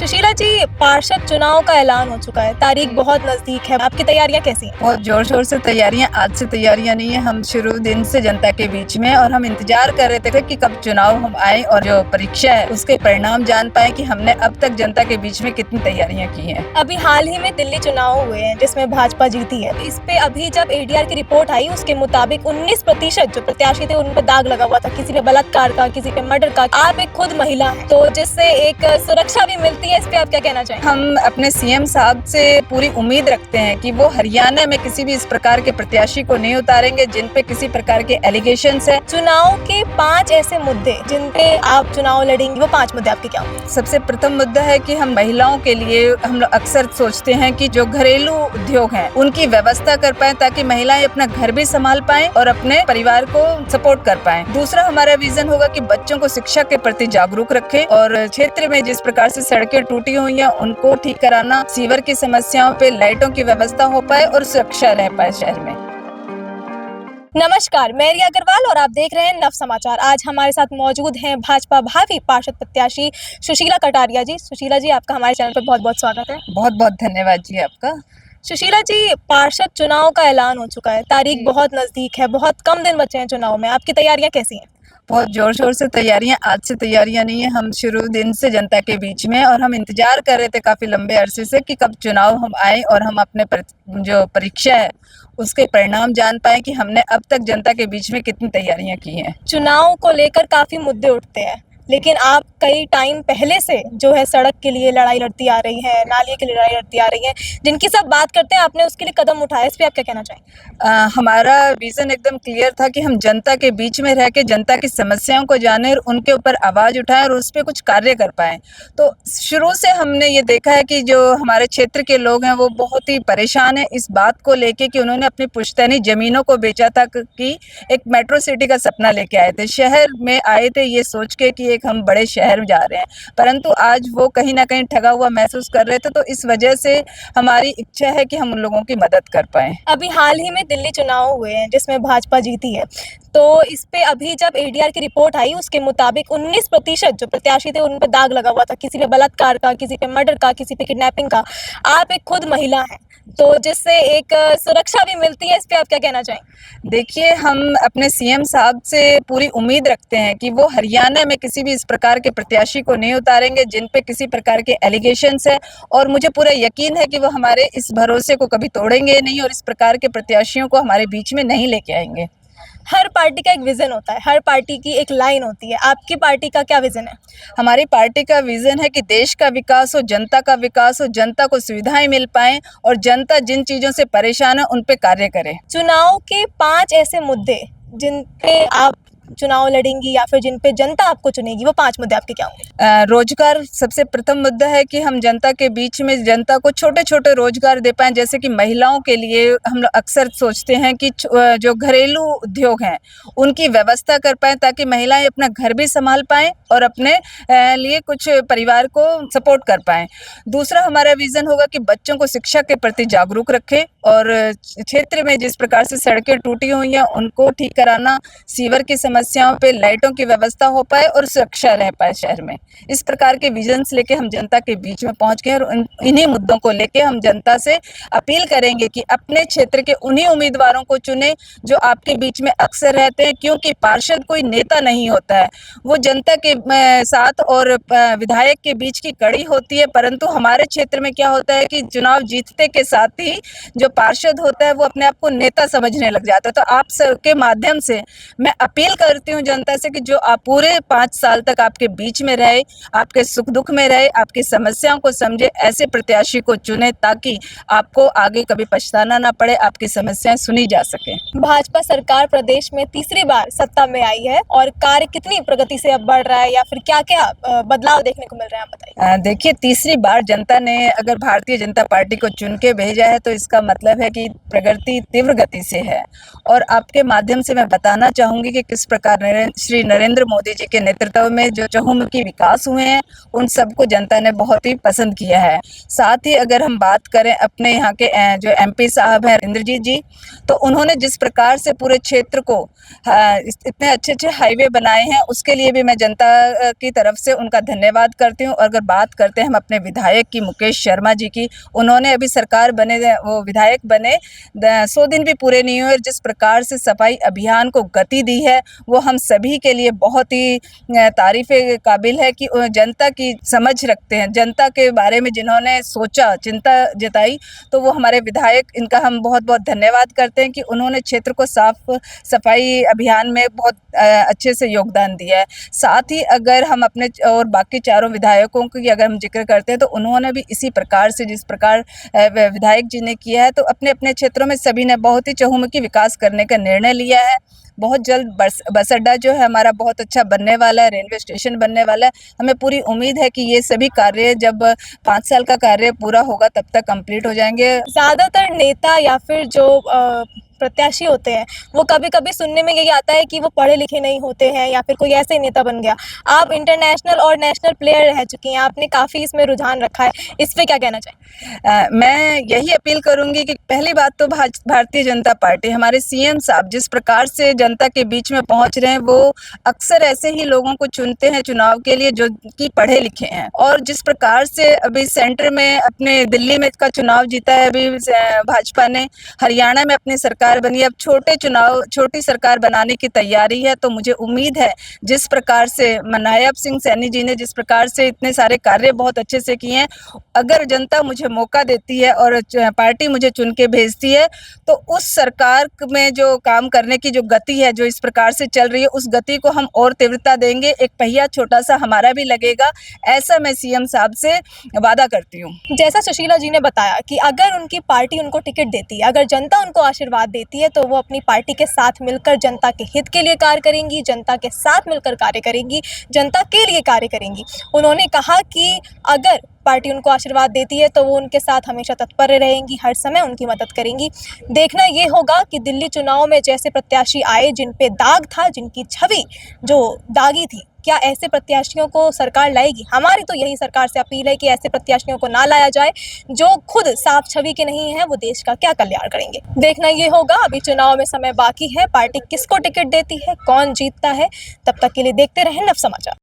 सुशीला जी, पार्षद चुनाव का ऐलान हो चुका है, तारीख बहुत नजदीक है। आपकी तैयारियां कैसी हैं? बहुत जोर शोर से तैयारियां, आज से तैयारियां नहीं है। हम शुरू दिन से जनता के बीच में और हम इंतजार कर रहे थे कि कब चुनाव हम आए और जो परीक्षा है उसके परिणाम जान पाए कि हमने अब तक जनता के बीच में कितनी तैयारियां की हैं। अभी हाल ही में दिल्ली चुनाव हुए हैं जिसमें भाजपा जीती है। इस पे अभी जब एडीआर की रिपोर्ट आई उसके मुताबिक 19% जो प्रत्याशी थे उन पर दाग लगा हुआ था, किसी पे बलात्कार का, किसी पे मर्डर का। आप एक खुद महिला हैं, तो जिससे एक सुरक्षा भी मिलती है, इस पे आप क्या कहना चाहेंगे? हम अपने सीएम साहब से पूरी उम्मीद रखते हैं कि वो हरियाणा में किसी भी इस प्रकार के प्रत्याशी को नहीं उतारेंगे जिन पे किसी प्रकार के एलिगेशंस है। चुनाव के 5 ऐसे मुद्दे जिन पे आप चुनाव लड़ेंगे, वो 5 मुद्दे आपके क्या होंगे? सबसे प्रथम मुद्दा है कि हम महिलाओं के लिए हम लोग अक्सर सोचते हैं कि जो घरेलू उद्योग हैं उनकी व्यवस्था कर पाए ताकि महिलाएं अपना घर भी संभाल पाएं और अपने परिवार को सपोर्ट कर पाएं। दूसरा हमारा विजन होगा कि बच्चों को शिक्षा के प्रति जागरूक रखें और क्षेत्र में जिस प्रकार से सड़कें टूटी हुई हैं उनको ठीक कराना, सीवर की समस्याओं पे लाइटों की व्यवस्था हो पाए और सुरक्षा रह पाए शहर में। नमस्कार, मैं रिया अग्रवाल और आप देख रहे हैं नव समाचार। आज हमारे साथ मौजूद हैं भाजपा भावी पार्षद प्रत्याशी सुशीला कटारिया जी। सुशीला जी, आपका हमारे चैनल पर बहुत बहुत स्वागत है। बहुत बहुत धन्यवाद जी आपका। सुशीला जी, पार्षद चुनाव का ऐलान हो चुका है, तारीख बहुत नजदीक है, बहुत कम दिन बचे हैं चुनाव में। आपकी तैयारियां कैसी हैं? बहुत जोर शोर से तैयारियां, आज से तैयारियां नहीं है। हम शुरू दिन से जनता के बीच में और हम इंतजार कर रहे थे काफी लंबे अरसे से कि कब चुनाव हम आए और हम अपने जो परीक्षा है उसके परिणाम जान पाए कि हमने अब तक जनता के बीच में कितनी तैयारियां की हैं। चुनाव को लेकर काफी मुद्दे उठते हैं, लेकिन आप कई टाइम पहले से जो है सड़क के लिए लड़ाई लड़ती आ रही है, नाली के लिए लड़ाई लड़ती आ रही है, जिनकी सब बात करते हैं, आपने उसके लिए कदम उठाया। इस पे आप क्या कहना चाहेंगे? हमारा विजन एकदम क्लियर था कि हम जनता के बीच में रह के जनता की समस्याओं को जाने और उनके ऊपर आवाज उठाएं और उस पर कुछ कार्य कर पाएं। तो शुरू से हमने ये देखा है कि जो हमारे क्षेत्र के लोग हैं वो बहुत ही परेशान है इस बात को लेके कि उन्होंने अपनी पुश्तैनी जमीनों को बेचा था कि एक मेट्रो सिटी का सपना लेके आए थे, शहर में आए थे ये सोच के कि एक हम बड़े शहर में जा रहे हैं, परंतु आज वो कहीं ना कहीं ठगा हुआ महसूस कर रहे थे। तो इस वजह से हमारी इच्छा है कि हम उन लोगों की मदद कर पाएं। अभी हाल ही में दिल्ली चुनाव हुए हैं जिसमें भाजपा जीती है, तो इस पे अभी जब एडीआर की रिपोर्ट आई उसके मुताबिक 19% जो प्रत्याशी थे उन पर दाग लगा हुआ था, किसी पे बलात्कार का, किसी पे मर्डर का, किसी पे किडनैपिंग का। आप एक खुद महिला हैं, तो जिससे एक सुरक्षा भी मिलती है। इस पे आप क्या कहना चाहेंगे? देखिए, हम अपने सीएम साहब से पूरी उम्मीद रखते हैं कि वो हरियाणा में किसी भी इस प्रकार के प्रत्याशी को नहीं उतारेंगे जिन पे किसी प्रकार के एलिगेशंस है, और मुझे पूरा यकीन है कि वो हमारे इस भरोसे को कभी तोड़ेंगे नहीं और इस प्रकार के प्रत्याशियों को हमारे बीच में नहीं लेके आएंगे। हर पार्टी का एक विजन होता है, हर पार्टी की एक लाइन होती है। आपकी पार्टी का क्या विजन है? हमारी पार्टी का विजन है कि देश का विकास हो, जनता का विकास हो, जनता को सुविधाएं मिल पाएं और जनता जिन चीजों से परेशान है उन पे कार्य करे। चुनाव के 5 ऐसे मुद्दे जिन पे आप चुनाव लड़ेंगी या फिर जिन पे जनता आपको चुनेगी, वो 5 मुद्दे आपके क्या होंगे? रोजगार सबसे प्रथम मुद्दा है कि हम जनता के बीच में जनता को छोटे छोटे रोजगार दे पाएं। जैसे कि महिलाओं के लिए हम लोग अक्सर सोचते हैं कि जो घरेलू उद्योग हैं उनकी व्यवस्था कर पाएं ताकि महिलाएं अपना घर भी संभाल पाएं और अपने लिए कुछ परिवार को सपोर्ट कर पाएं। दूसरा हमारा विजन होगा कि बच्चों को शिक्षा के प्रति जागरूक रखें और क्षेत्र में जिस प्रकार से सड़कें टूटी हुई हैं उनको ठीक कराना, सीवर की समस्याओं पे लाइटों की व्यवस्था हो पाए और सुरक्षा रह पाए शहर में। इस प्रकार के विजन्स लेके हम जनता के बीच में पहुंच गए और इन्हीं मुद्दों को लेके हम जनता से अपील करेंगे कि अपने क्षेत्र के उन्हीं उम्मीदवारों को चुने जो आपके बीच में अक्सर रहते हैं, क्योंकि पार्षद कोई नेता नहीं होता है, वो जनता के साथ और विधायक के बीच की कड़ी होती है। परंतु हमारे क्षेत्र में क्या होता है कि चुनाव जीतने के साथ ही जो पार्षद होता है वो अपने आप को नेता समझने लग जाता है। तो आप सबके माध्यम से मैं अपील करती हूँ जनता से कि जो आप पूरे 5 साल तक आपके बीच में रहे, आपके सुख दुख में रहे, आपकी समस्याओं को समझे, ऐसे प्रत्याशी को चुने ताकि आपको आगे कभी पछताना ना पड़े, आपकी समस्याएं सुनी जा सके। भाजपा सरकार प्रदेश में तीसरी बार सत्ता में आई है और कार्य कितनी प्रगति से अब बढ़ रहा है या फिर क्या क्या बदलाव देखने को मिल रहे हैं, आप बताइए। देखिए, तीसरी बार जनता ने अगर भारतीय जनता पार्टी को चुन के भेजा है तो इसका मतलब है कि प्रगति तीव्र गति से है। और आपके माध्यम से मैं बताना चाहूंगी कि किस प्रकार श्री नरेंद्र मोदी जी के नेतृत्व में जो चहुमुखी विकास हुए हैं उन सबको जनता ने बहुत ही पसंद किया है। साथ ही अगर हम बात करें अपने यहाँ के जो एमपी साहब हैं इंद्रजीत जी, तो उन्होंने जिस प्रकार से पूरे क्षेत्र को इतने अच्छे अच्छे हाईवे बनाए हैं उसके लिए भी मैं जनता की तरफ से उनका धन्यवाद करती हूँ। और अगर बात करते हैं हम अपने विधायक की, मुकेश शर्मा जी की, उन्होंने अभी सरकार बने, वो विधायक बने 100 दिन भी पूरे नहीं हुए, जिस प्रकार से सफाई अभियान को गति दी है वो हम सभी के लिए बहुत ही तारीफ काबिल है कि जनता की समझ रखते हैं। जनता के बारे में जिन्होंने सोचा, चिंता जताई, तो वो हमारे विधायक, इनका हम बहुत बहुत धन्यवाद करते हैं कि उन्होंने क्षेत्र को साफ सफाई अभियान में बहुत अच्छे से योगदान दिया है। साथ ही अगर हम अपने और बाकी चारों विधायकों की अगर हम जिक्र करते हैं तो उन्होंने भी इसी प्रकार से, जिस प्रकार विधायक जी ने किया है, तो अपने अपने क्षेत्रों में सभी ने बहुत ही चहुमुखी विकास करने का निर्णय लिया है। बहुत जल्द बस अड्डा जो है हमारा बहुत अच्छा बनने वाला है, रेलवे स्टेशन बनने वाला है। हमें पूरी उम्मीद है कि ये सभी कार्य जब 5 साल का कार्य पूरा होगा तब तक कंप्लीट हो जाएंगे। ज़्यादातर नेता या फिर जो प्रत्याशी होते हैं वो कभी-कभी सुनने में यही आता है कि वो पढ़े लिखे नहीं होते हैं या फिर कोई ऐसे नेता बन गया। आप इंटरनेशनल और नेशनल प्लेयर रह चुकी हैं, आपने काफ़ी इसमें रुझान रखा है, इस पे क्या कहना चाहिए? मैं यही अपील करूंगी कि पहली बात तो भारतीय जनता पार्टी, हमारे सीएम साहब जिस प्रकार से जनता के बीच में पहुंच रहे हैं, वो अक्सर ऐसे ही लोगों को चुनते हैं चुनाव के लिए जो कि पढ़े लिखे हैं। और जिस प्रकार से अभी सेंटर में अपने दिल्ली में का चुनाव जीता है अभी भाजपा ने, हरियाणा में अपनी सरकार बनी, अब छोटी सरकार बनाने की तैयारी है। तो मुझे उम्मीद है जिस प्रकार से नायब सिंह सैनी जी ने जिस प्रकार से इतने सारे कार्य बहुत अच्छे से किए हैं, अगर जनता मुझे मौका देती है और पार्टी मुझे चुन के भेजती है तो उस सरकार में जो काम करने की जो गति है, जो इस प्रकार से चल रही है, उस गति को हम और तीव्रता देंगे। एक पहिया छोटा सा हमारा भी लगेगा, ऐसा मैं सीएम साहब से वादा करती हूँ। जैसा सुशीला जी ने बताया कि अगर उनकी पार्टी उनको टिकट देती है, अगर जनता उनको आशीर्वाद देती है, तो वो अपनी पार्टी के साथ मिलकर जनता के हित के लिए कार्य करेंगी, जनता के साथ मिलकर कार्य करेंगी, जनता के लिए कार्य करेंगी। उन्होंने कहा कि अगर पार्टी उनको आशीर्वाद देती है तो वो उनके साथ हमेशा तत्पर रहेंगी, हर समय उनकी मदद करेंगी। देखना ये होगा कि दिल्ली चुनाव में जैसे प्रत्याशी आए जिन पे दाग था, जिनकी छवि जो दागी थी, क्या ऐसे प्रत्याशियों को सरकार लाएगी? हमारी तो यही सरकार से अपील है कि ऐसे प्रत्याशियों को ना लाया जाए जो खुद साफ छवि के नहीं है, वो देश का क्या कल्याण करेंगे। देखना ये होगा, अभी चुनाव में समय बाकी है, पार्टी किसको टिकट देती है, कौन जीतता है। तब तक के लिए देखते रहें नव समाचार।